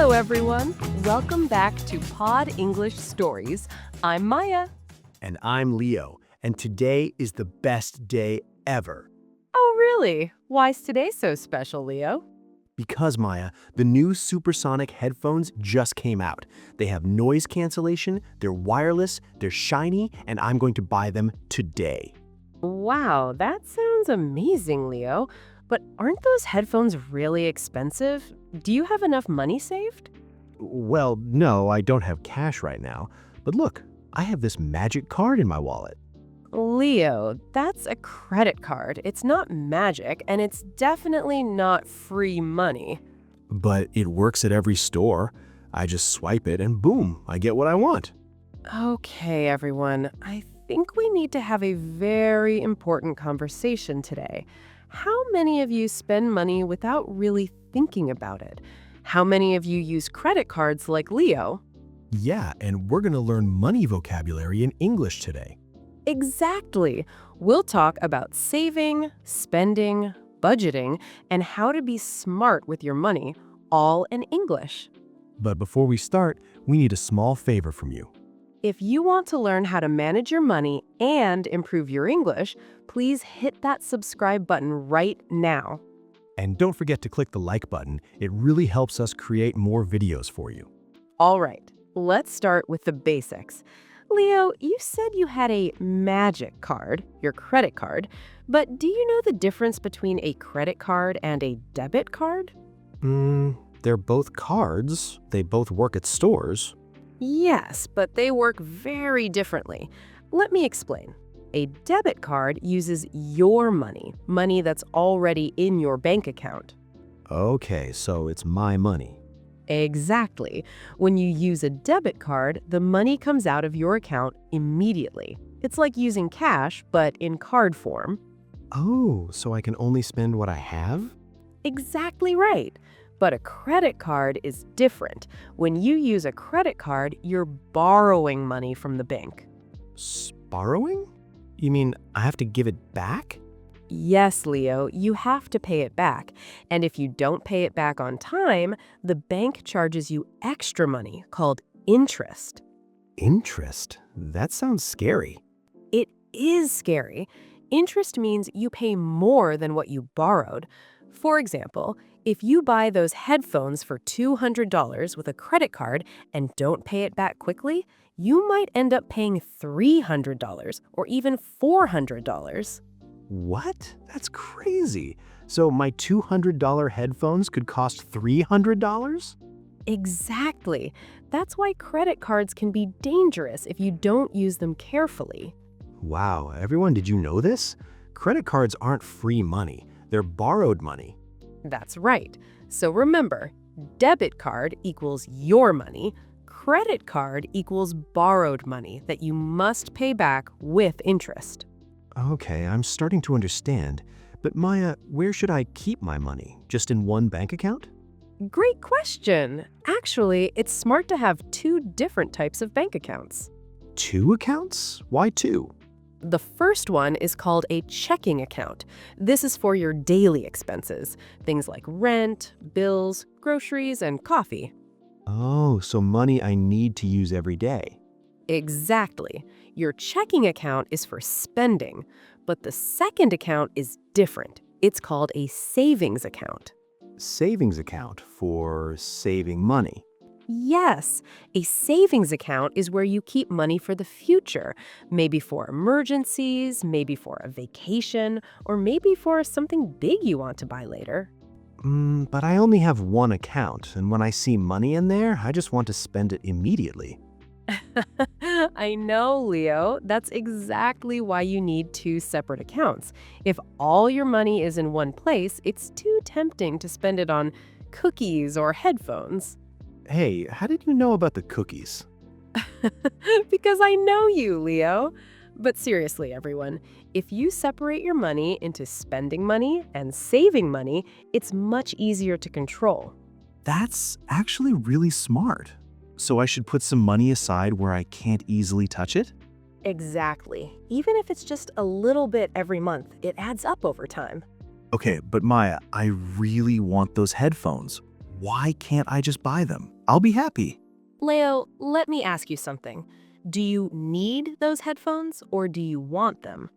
Hello, everyone. Welcome back to Pod English Stories. I'm Maya. And I'm Leo, and today is the best day ever. Oh, really? Why's today so special, Leo? Because, Maya, the new supersonic headphones just came out. They have noise cancellation, they're wireless, they're shiny, and I'm going to buy them today. Wow, that sounds amazing, Leo. But aren't those headphones really expensive? Do you have enough money saved? Well, no, I don't have cash right now. But look, I have this magic card in my wallet. Leo, that's a credit card. It's not magic, and it's definitely not free money. But it works at every store. I just swipe it and boom, I get what I want. Okay, everyone. I think we need to have a very important conversation today. How many of you spend money without really thinking about it? How many of you use credit cards like Leo? Yeah, and we're going to learn money vocabulary in English today. Exactly. We'll talk about saving, spending, budgeting, and how to be smart with your money, all in English. But before we start, we need a small favor from you. If you want to learn how to manage your money and improve your English, please hit that subscribe button right now. And don't forget to click the like button. It really helps us create more videos for you. All right, let's start with the basics. Leo, you said you had a magic card, your credit card, but do you know the difference between a credit card and a debit card? They're both cards. They both work at stores. Yes, but they work very differently. Let me explain. A debit card uses your money, money that's already in your bank account. Okay, so it's my money. Exactly. When you use a debit card, the money comes out of your account immediately. It's like using cash, but in card form. Oh, so I can only spend what I have? Exactly right. But a credit card is different. When you use a credit card, you're borrowing money from the bank. Borrowing? You mean I have to give it back? Yes, Leo, you have to pay it back. And if you don't pay it back on time, the bank charges you extra money called interest. Interest? That sounds scary. It is scary. Interest means you pay more than what you borrowed. For example, if you buy those headphones for $200 with a credit card and don't pay it back quickly, you might end up paying $300 or even $400. What? That's crazy. So my $200 headphones could cost $300? Exactly. That's why credit cards can be dangerous if you don't use them carefully. Wow, everyone, did you know this? Credit cards aren't free money. They're borrowed money. That's right. So remember, debit card equals your money, credit card equals borrowed money that you must pay back with interest. Okay, I'm starting to understand. But Maya, where should I keep my money? Just in one bank account? Great question. Actually, it's smart to have two different types of bank accounts. 2 accounts? Why 2? The first one is called a checking account. This is for your daily expenses, things like rent, bills, groceries, and coffee. Oh, so money I need to use every day. Exactly. Your checking account is for spending, but the second account is different. It's called a savings account. Savings account for saving money. Yes, a savings account is where you keep money for the future, maybe for emergencies, maybe for a vacation, or maybe for something big you want to buy later. But I only have one account, and when I see money in there, I just want to spend it immediately. I know, Leo. That's exactly why you need two separate accounts. If all your money is in one place, it's too tempting to spend it on cookies or headphones. Hey, how did you know about the cookies? Because I know you, Leo. But seriously, everyone, if you separate your money into spending money and saving money, it's much easier to control. That's actually really smart. So I should put some money aside where I can't easily touch it? Exactly. Even if it's just a little bit every month, it adds up over time. Okay, but Maya, I really want those headphones. Why can't I just buy them? I'll be happy. Leo, let me ask you something. Do you need those headphones or do you want them?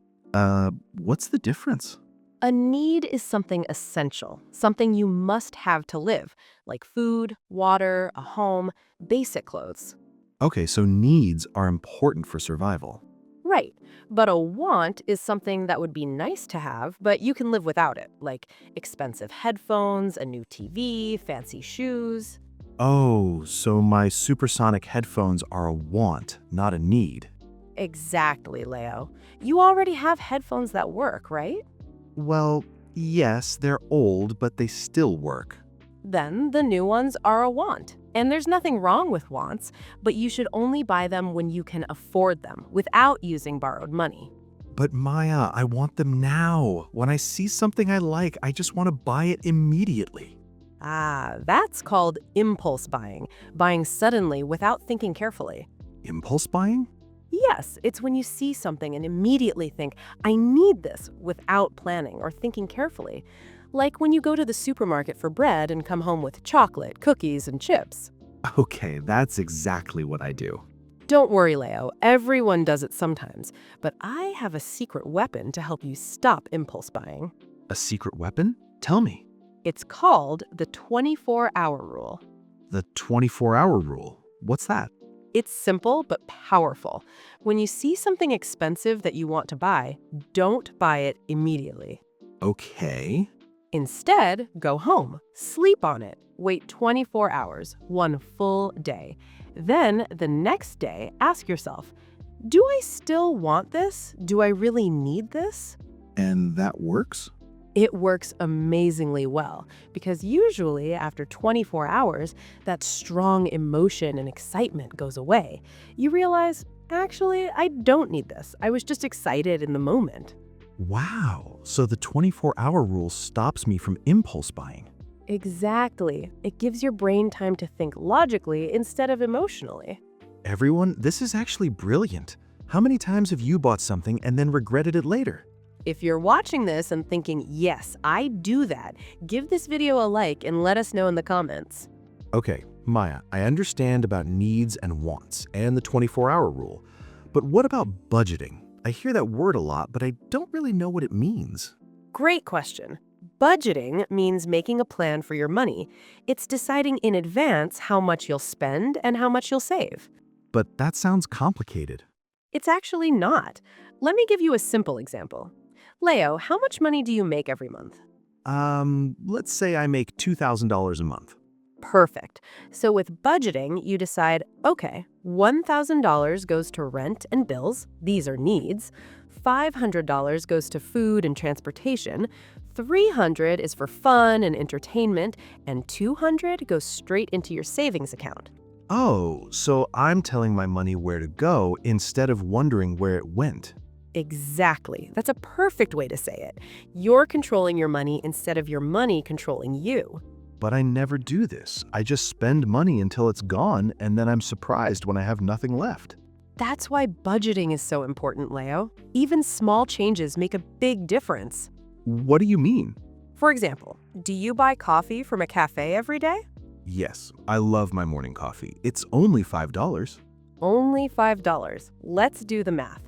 What's the difference? A need is something essential, something you must have to live, like food, water, a home, basic clothes. Okay, so needs are important for survival. Right. But a want is something that would be nice to have, but you can live without it, like expensive headphones, a new TV, fancy shoes. Oh, so my supersonic headphones are a want, not a need. Exactly, Leo. You already have headphones that work, right? Well, yes, they're old, but they still work. Then the new ones are a want. And there's nothing wrong with wants, but you should only buy them when you can afford them without using borrowed money. But Maya, I want them now. When I see something I like, I just want to buy it immediately. Ah, that's called impulse buying, buying suddenly without thinking carefully. Impulse buying? Yes, it's when you see something and immediately think, I need this, without planning or thinking carefully. Like when you go to the supermarket for bread and come home with chocolate, cookies, and chips. Okay, that's exactly what I do. Don't worry, Leo. Everyone does it sometimes. But I have a secret weapon to help you stop impulse buying. A secret weapon? Tell me. It's called the 24-hour rule. The 24-hour rule. What's that? It's simple but powerful. When you see something expensive that you want to buy, don't buy it immediately. Okay. Instead, go home, sleep on it, wait 24 hours, one full day. Then, the next day, ask yourself, do I still want this? Do I really need this? And that works? It works amazingly well because usually after 24 hours, that strong emotion and excitement goes away. You realize, actually, I don't need this. I was just excited in the moment. Wow, so the 24-hour rule stops me from impulse buying. Exactly. It gives your brain time to think logically instead of emotionally. Everyone, this is actually brilliant. How many times have you bought something and then regretted it later? If you're watching this and thinking, yes, I do that, give this video a like and let us know in the comments. Okay, Maya, I understand about needs and wants and the 24-hour rule, but what about budgeting? I hear that word a lot, but I don't really know what it means. Great question. Budgeting means making a plan for your money. It's deciding in advance how much you'll spend and how much you'll save. But that sounds complicated. It's actually not. Let me give you a simple example. Leo, how much money do you make every month? Let's say I make $2,000 a month. Perfect. So with budgeting, you decide, okay, $1,000 goes to rent and bills. These are needs. $500 goes to food and transportation. $300 is for fun and entertainment. And $200 goes straight into your savings account. Oh, so I'm telling my money where to go instead of wondering where it went. Exactly. That's a perfect way to say it. You're controlling your money instead of your money controlling you. But I never do this. I just spend money until it's gone, and then I'm surprised when I have nothing left. That's why budgeting is so important, Leo. Even small changes make a big difference. What do you mean? For example, do you buy coffee from a cafe every day? Yes, I love my morning coffee. It's only $5. Only $5. Let's do the math.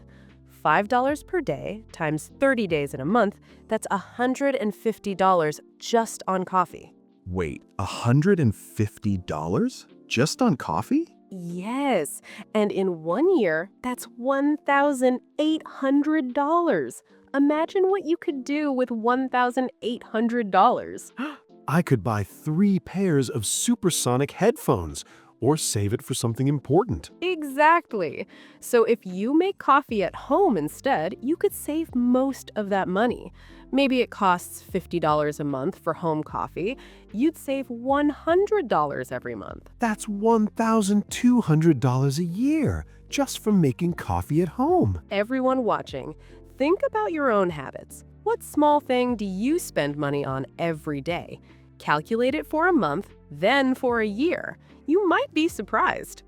$5 per day times 30 days in a month, that's $150 just on coffee. Wait, $150? Just on coffee? Yes, and in 1 year, that's $1,800. Imagine what you could do with $1,800. I could buy 3 pairs of supersonic headphones or save it for something important. Exactly. So if you make coffee at home instead, you could save most of that money. Maybe it costs $50 a month for home coffee. You'd save $100 every month. That's $1,200 a year just from making coffee at home. Everyone watching, think about your own habits. What small thing do you spend money on every day? Calculate it for a month, then for a year. You might be surprised.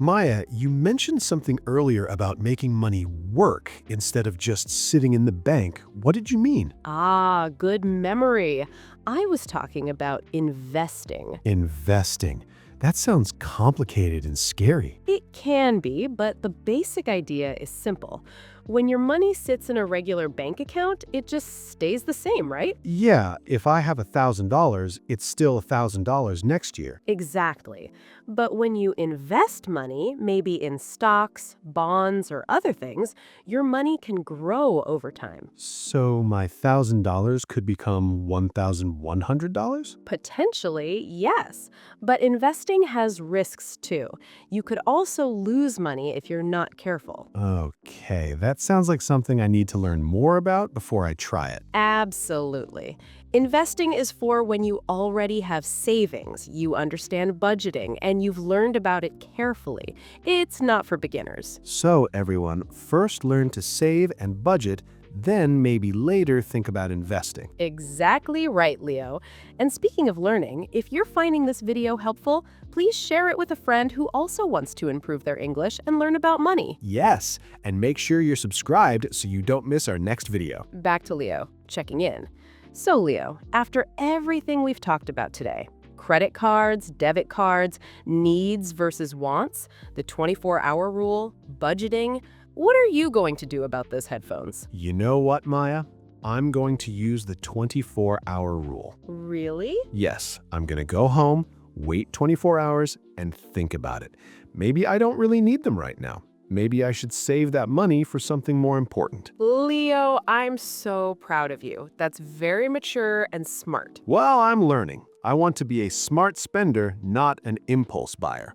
Maya, you mentioned something earlier about making money work instead of just sitting in the bank. What did you mean? Ah, good memory. I was talking about investing. Investing. That sounds complicated and scary. It can be, but the basic idea is simple. When your money sits in a regular bank account, it just stays the same, right? Yeah, if I have $1,000, it's still $1,000 next year. Exactly. But when you invest money, maybe in stocks, bonds, or other things, your money can grow over time. So my $1,000 could become $1,100? Potentially, yes. But investing has risks too. You could also lose money if you're not careful. Okay, that sounds like something I need to learn more about before I try it. Absolutely. Investing is for when you already have savings, you understand budgeting, and you've learned about it carefully. It's not for beginners. So, everyone, first learn to save and budget, then maybe later think about investing. Exactly right, Leo. And speaking of learning, if you're finding this video helpful, please share it with a friend who also wants to improve their English and learn about money. Yes, and make sure you're subscribed so you don't miss our next video. Back to Leo, checking in. So, Leo, after everything we've talked about today, credit cards, debit cards, needs versus wants, the 24-hour rule, budgeting, what are you going to do about those headphones? You know what, Maya? I'm going to use the 24-hour rule. Really? Yes, I'm going to go home, wait 24 hours, and think about it. Maybe I don't really need them right now. Maybe I should save that money for something more important. Leo, I'm so proud of you. That's very mature and smart. Well, I'm learning. I want to be a smart spender, not an impulse buyer.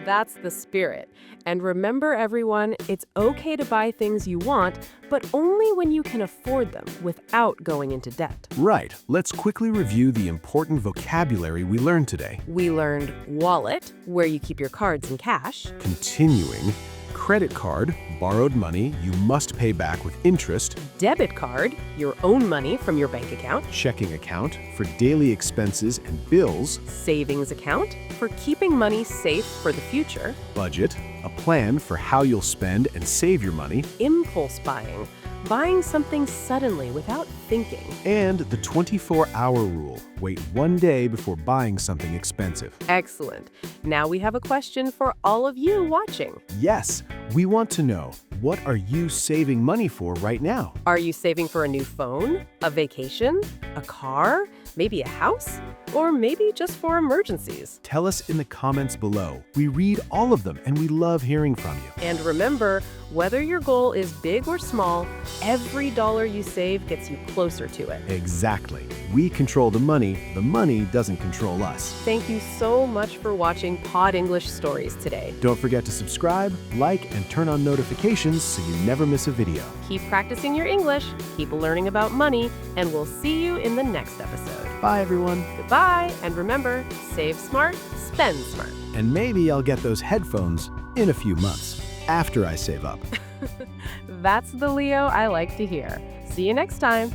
That's the spirit. And remember, everyone, it's okay to buy things you want, but only when you can afford them without going into debt. Right. Let's quickly review the important vocabulary we learned today. We learned wallet, where you keep your cards and cash. Continuing, credit card, borrowed money you must pay back with interest. Debit card, your own money from your bank account. Checking account for daily expenses and bills. Savings account, for keeping money safe for the future. Budget, a plan for how you'll spend and save your money. Impulse buying something suddenly without thinking. And the 24-hour rule. Wait one day before buying something expensive. Excellent. Now we have a question for all of you watching. Yes, we want to know, what are you saving money for right now? Are you saving for a new phone, a vacation, a car, maybe a house, or maybe just for emergencies? Tell us in the comments below. We read all of them and we love hearing from you. And remember, whether your goal is big or small, every dollar you save gets you closer to it. Exactly. We control the money doesn't control us. Thank you so much for watching Pod English Stories today. Don't forget to subscribe, like, and turn on notifications so you never miss a video. Keep practicing your English, keep learning about money, and we'll see you in the next episode. Bye, everyone. Goodbye, and remember, save smart, spend smart. And maybe I'll get those headphones in a few months, after I save up. That's the Leo I like to hear. See you next time.